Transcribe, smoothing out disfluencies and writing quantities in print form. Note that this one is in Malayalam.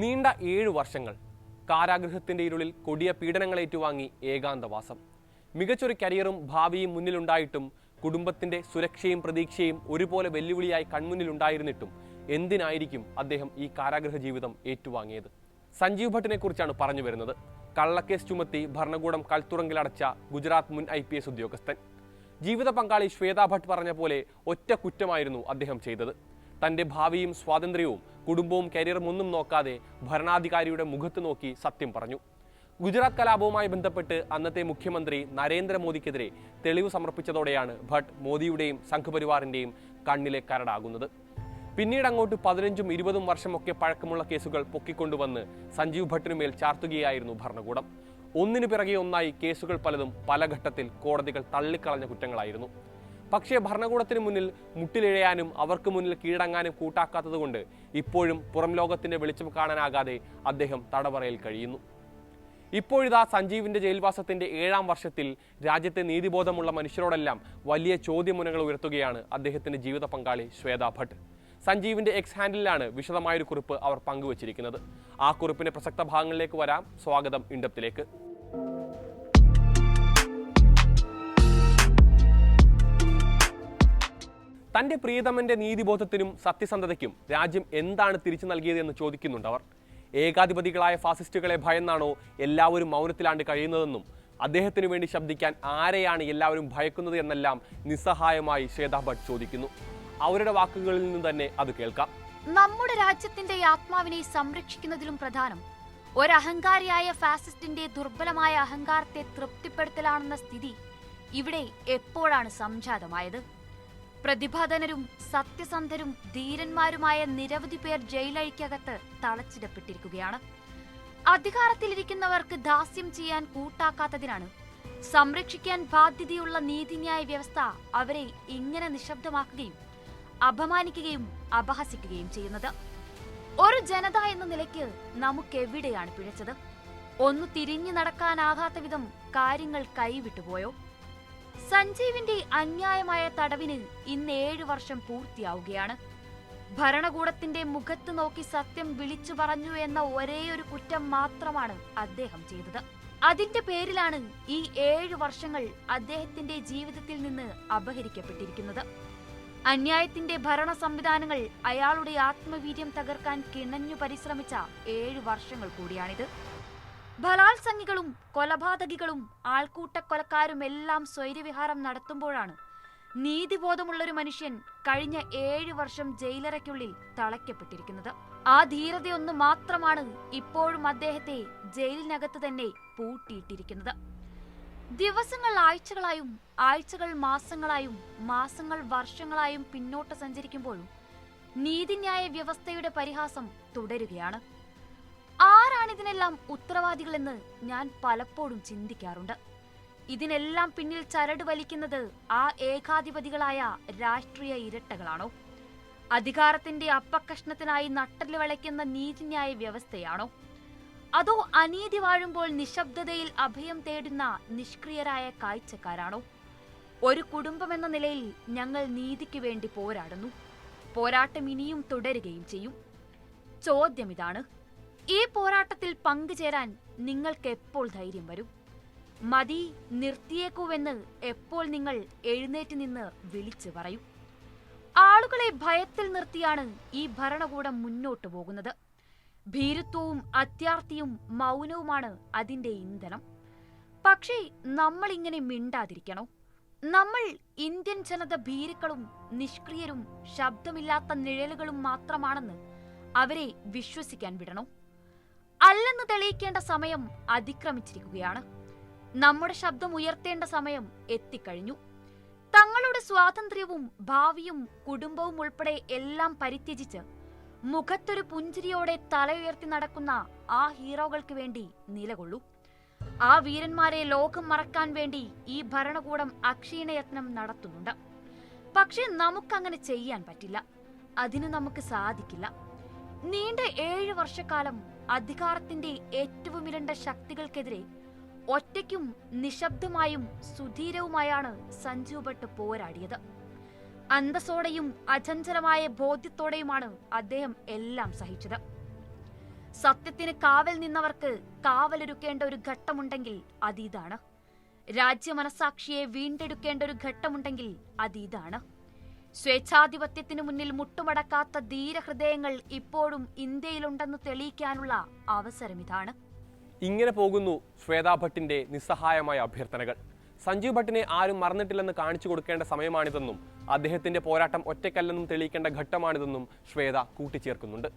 നീണ്ട 7 വർഷങ്ങൾ കാരാഗൃഹത്തിന്റെ ഇരുളിൽ കൊടിയ പീഡനങ്ങൾ ഏറ്റുവാങ്ങി ഏകാന്തവാസം. മികച്ചൊരു കരിയറും ഭാവിയും മുന്നിലുണ്ടായിട്ടും കുടുംബത്തിന്റെ സുരക്ഷയും പ്രതീക്ഷയും ഒരുപോലെ വെല്ലുവിളിയായി കൺമുന്നിലുണ്ടായിരുന്നിട്ടും എന്തിനായിരിക്കും അദ്ദേഹം ഈ കാരാഗൃഹ ജീവിതം ഏറ്റുവാങ്ങിയത്? സഞ്ജീവ് ഭട്ടിനെ കുറിച്ചാണ് പറഞ്ഞു വരുന്നത്. കള്ളക്കേസ് ചുമത്തി ഭരണകൂടം കൽത്തുറങ്കിലടച്ച ഗുജറാത്ത് മുൻ IPS ഉദ്യോഗസ്ഥൻ. ജീവിത പങ്കാളി ശ്വേത ഭട്ട് പറഞ്ഞ പോലെ ഒറ്റ കുറ്റമായിരുന്നു അദ്ദേഹം ചെയ്തത്. തന്റെ ഭാവിയും സ്വാതന്ത്ര്യവും കുടുംബവും കരിയറും ഒന്നും നോക്കാതെ ഭരണാധികാരിയുടെ മുഖത്ത് നോക്കി സത്യം പറഞ്ഞു. ഗുജറാത്ത് കലാപവുമായി ബന്ധപ്പെട്ട് അന്നത്തെ മുഖ്യമന്ത്രി നരേന്ദ്രമോദിക്കെതിരെ തെളിവ് സമർപ്പിച്ചതോടെയാണ് ഭട്ട് മോദിയുടെയും സംഘപരിവാറിന്റെയും കണ്ണിലെ കരടാകുന്നത്. പിന്നീട് അങ്ങോട്ട് 15ഉം 20ഉം വർഷമൊക്കെ പഴക്കമുള്ള കേസുകൾ പൊക്കിക്കൊണ്ടുവന്ന് സഞ്ജീവ് ഭട്ടിനുമേൽ ചാർത്തുകയായിരുന്നു ഭരണകൂടം. ഒന്നിനു പിറകെ ഒന്നായി കേസുകൾ പലതും പല ഘട്ടത്തിൽ കോടതികൾ തള്ളിക്കളഞ്ഞ കുറ്റങ്ങളായിരുന്നു. പക്ഷേ ഭരണകൂടത്തിന് മുന്നിൽ മുട്ടിലിഴയാനും അവർക്ക് മുന്നിൽ കീഴടങ്ങാനും കൂട്ടാക്കാത്തതുകൊണ്ട് ഇപ്പോഴും പുറം ലോകത്തിന്റെ വെളിച്ചം കാണാനാകാതെ അദ്ദേഹം തടവറയിൽ കഴിയുന്നു. ഇപ്പോഴിതാ സഞ്ജീവിന്റെ ജയിൽവാസത്തിന്റെ 7ാം വർഷത്തിൽ രാജ്യത്തെ നീതിബോധമുള്ള മനുഷ്യരോടെല്ലാം വലിയ ചോദ്യമുനകൾ ഉയർത്തുകയാണ് അദ്ദേഹത്തിന്റെ ജീവിത പങ്കാളി ശ്വേത ഭട്ട്. സഞ്ജീവിന്റെ എക്സ് ഹാൻഡിലാണ് വിശദമായൊരു കുറിപ്പ് അവർ പങ്കുവച്ചിരിക്കുന്നത്. ആ കുറിപ്പിന്റെ പ്രസക്ത ഭാഗങ്ങളിലേക്ക് വരാം. സ്വാഗതം ഇൻഡെപ്തിലേക്ക്. തന്റെ പ്രിയതമന്റെ നീതിബോധത്തിനും സത്യസന്ധതയ്ക്കും രാജ്യം എന്താണ് തിരിച്ചു നൽകിയതെന്ന് ചോദിക്കുന്നുണ്ടവർ. ഏകാധിപതികളായ ഫാസിസ്റ്റുകളെ ഭയന്നാണോ എല്ലാവരും മൗനത്തിലാണ്ട് കഴിയുന്നതെന്നും അദ്ദേഹത്തിനു വേണ്ടി ശബ്ദിക്കാൻ ആരെയാണ് എല്ലാവരും ഭയക്കുന്നത് എന്നെല്ലാം നിസ്സഹായമായി ശ്വേത ഭട്ട് ചോദിക്കുന്നു. അവരുടെ വാക്കുകളിൽ നിന്ന് തന്നെ അത് കേൾക്കാം. നമ്മുടെ രാജ്യത്തിന്റെ ആത്മാവിനെ സംരക്ഷിക്കുന്നതിലും പ്രധാനം ഒരഹങ്കാരിയായ ഫാസിസ്റ്റിന്റെ ദുർബലമായ അഹങ്കാരത്തെ തൃപ്തിപ്പെടുത്തലാണെന്ന സ്ഥിതി ഇവിടെ എപ്പോഴാണ് സംജാതമായത്? പ്രതിഭാധനരും സത്യസന്ധരും ധീരന്മാരുമായ നിരവധി പേർ ജയിലഴിക്കകത്ത് തളച്ചിടപ്പെട്ടിരിക്കുകയാണ്. അധികാരത്തിലിരിക്കുന്നവർക്ക് ദാസ്യം ചെയ്യാൻ കൂട്ടാക്കാത്തതിനാണ് സംരക്ഷിക്കാൻ ബാധ്യതയുള്ള നീതിന്യായ വ്യവസ്ഥ അവരെ ഇങ്ങനെ നിശബ്ദമാക്കുകയും അപമാനിക്കുകയും അപഹസിക്കുകയും ചെയ്യുന്നത്. ഒരു ജനത എന്ന നിലയ്ക്ക് നമുക്കെവിടെയാണ് പിഴച്ചത്? ഒന്നു തിരിഞ്ഞു നടക്കാനാകാത്ത വിധം കാര്യങ്ങൾ കൈവിട്ടുപോയോ? സഞ്ജീവിന്റെ അന്യായമായ തടവിന് ഇന്ന് 7 വർഷം പൂർത്തിയാവുകയാണ്. ഭരണകൂടത്തിന്റെ മുഖത്ത് നോക്കി സത്യം വിളിച്ചു പറഞ്ഞു എന്ന ഒരേയൊരു കുറ്റം മാത്രമാണ് അദ്ദേഹം ചെയ്തത്. അതിന്റെ പേരിലാണ് ഈ 7 വർഷങ്ങൾ അദ്ദേഹത്തിന്റെ ജീവിതത്തിൽ നിന്ന് അപഹരിക്കപ്പെട്ടിരിക്കുന്നത്. അന്യായത്തിന്റെ ഭരണ സംവിധാനങ്ങൾ അയാളുടെ ആത്മവീര്യം തകർക്കാൻ കിണഞ്ഞു പരിശ്രമിച്ച 7 വർഷങ്ങൾ കൂടിയാണിത്. ബലാത്സംഗികളും കൊലപാതകികളും ആൾക്കൂട്ടക്കൊലക്കാരും എല്ലാം സ്വൈര്യവിഹാരം നടത്തുമ്പോഴാണ് നീതിബോധമുള്ളൊരു മനുഷ്യൻ കഴിഞ്ഞ 7 വർഷം ജയിലറയ്ക്കുള്ളിൽ തളയ്ക്കപ്പെട്ടിരിക്കുന്നത്. ആ ധീരതയൊന്നു മാത്രമാണ് ഇപ്പോഴും അദ്ദേഹത്തെ ജയിലിനകത്ത് തന്നെ പൂട്ടിയിട്ടിരിക്കുന്നത്. ദിവസങ്ങൾ ആഴ്ചകളായും ആഴ്ചകൾ മാസങ്ങളായും മാസങ്ങൾ വർഷങ്ങളായും പിന്നോട്ട് സഞ്ചരിക്കുമ്പോഴും നീതിന്യായ വ്യവസ്ഥയുടെ പരിഹാസം തുടരുകയാണ്. ആരാണിതിനെല്ലാം ഉത്തരവാദികളെന്ന് ഞാൻ പലപ്പോഴും ചിന്തിക്കാറുണ്ട്. ഇതിനെല്ലാം പിന്നിൽ ചരട് വലിക്കുന്നത് ആ ഏകാധിപതികളായ രാഷ്ട്രീയ ഇരട്ടകളാണോ? അധികാരത്തിന്റെ അപ്പക്കഷ്ണത്തിനായി നട്ടല് വളയ്ക്കുന്ന നീതിന്യായ വ്യവസ്ഥയാണോ? അതോ അനീതി വാഴുമ്പോൾ നിശബ്ദതയിൽ അഭയം തേടുന്ന നിഷ്ക്രിയരായ കാഴ്ചക്കാരാണോ? ഒരു കുടുംബമെന്ന നിലയിൽ ഞങ്ങൾ നീതിക്ക് വേണ്ടി പോരാടുന്നു. പോരാട്ടം ഇനിയും തുടരുകയും ചെയ്യും. ചോദ്യം ഇതാണ്: ഈ പോരാട്ടത്തിൽ പങ്കുചേരാൻ നിങ്ങൾക്ക് എപ്പോൾ ധൈര്യം വരും? മതി, നിർത്തിയേക്കുവെന്ന് എപ്പോൾ നിങ്ങൾ എഴുന്നേറ്റ് നിന്ന് വിളിച്ചു പറയും? ആളുകളെ ഭയത്തിൽ നിർത്തിയാണ് ഈ ഭരണകൂടം മുന്നോട്ടു പോകുന്നത്. ഭീരുത്വവും അത്യാർത്തിയും മൗനവുമാണ് അതിന്റെ ഇന്ധനം. പക്ഷേ നമ്മൾ ഇങ്ങനെ മിണ്ടാതിരിക്കണോ? നമ്മൾ ഇന്ത്യൻ ജനത ഭീരുക്കളും നിഷ്ക്രിയരും ശബ്ദമില്ലാത്ത നിഴലുകളും മാത്രമാണെന്ന് അവരെ വിശ്വസിക്കാൻ വിടണോ? അല്ലെന്ന് തെളിയിക്കേണ്ട സമയം അതിക്രമിച്ചിരിക്കുകയാണ്. നമ്മുടെ ശബ്ദം ഉയർത്തേണ്ട സമയം എത്തിക്കഴിഞ്ഞു. തങ്ങളുടെ സ്വാതന്ത്ര്യവും ഭാവിയും കുടുംബവും ഉൾപ്പെടെ എല്ലാം പരിത്യജിച്ച് മുഖത്തൊരു പുഞ്ചിരിയോടെ തലയുയർത്തി നടക്കുന്ന ആ ഹീറോകൾക്ക് വേണ്ടി നിലകൊള്ളൂ. ആ വീരന്മാരെ ലോകം മറക്കാൻ വേണ്ടി ഈ ഭരണകൂടം അക്ഷീണയത്നം നടത്തുന്നുണ്ട്. പക്ഷെ നമുക്കങ്ങനെ ചെയ്യാൻ പറ്റില്ല. അതിന് നമുക്ക് സാധിക്കില്ല. നീണ്ട 7 വർഷക്കാലം അധികാരത്തിന്റെ ഏറ്റവും ഇരണ്ട ശക്തികൾക്കെതിരെ ഒറ്റയ്ക്കും നിശബ്ദമായും സുധീരവുമായാണ് സഞ്ജീവ് ഭട്ട് പോരാടിയത്. അന്തസ്സോടെയും അചഞ്ചലമായ ബോധ്യത്തോടെയുമാണ് അദ്ദേഹം എല്ലാം സഹിച്ചത്. സത്യത്തിന് കാവൽ നിന്നവർക്ക് കാവലൊരുക്കേണ്ട ഒരു ഘട്ടമുണ്ടെങ്കിൽ അതിതാണ്. രാജ്യമനസാക്ഷിയെ വീണ്ടെടുക്കേണ്ട ഒരു ഘട്ടമുണ്ടെങ്കിൽ അതിതാണ്. സ്വേച്ഛാധിപത്യത്തിനു മുന്നിൽ മുട്ടുമടക്കാത്ത ധീരഹൃദയങ്ങൾ ഇപ്പോഴും ഇന്ത്യയിലുണ്ടെന്ന് തെളിയിക്കാനുള്ള അവസരമിതാണ്. ഇങ്ങനെ പോകുന്നു ശ്വേതാ ഭട്ടിന്റെ നിസ്സഹായമായ അഭ്യർത്ഥനകൾ. സഞ്ജീവ് ഭട്ടിനെ ആരും മറന്നിട്ടില്ലെന്ന് കാണിച്ചു കൊടുക്കേണ്ട സമയമാണിതെന്നും അദ്ദേഹത്തിന്റെ പോരാട്ടം ഒറ്റയ്ക്കല്ലെന്നും തെളിയിക്കേണ്ട ഘട്ടമാണിതെന്നും ശ്വേത കൂട്ടിച്ചേർക്കുന്നുണ്ട്.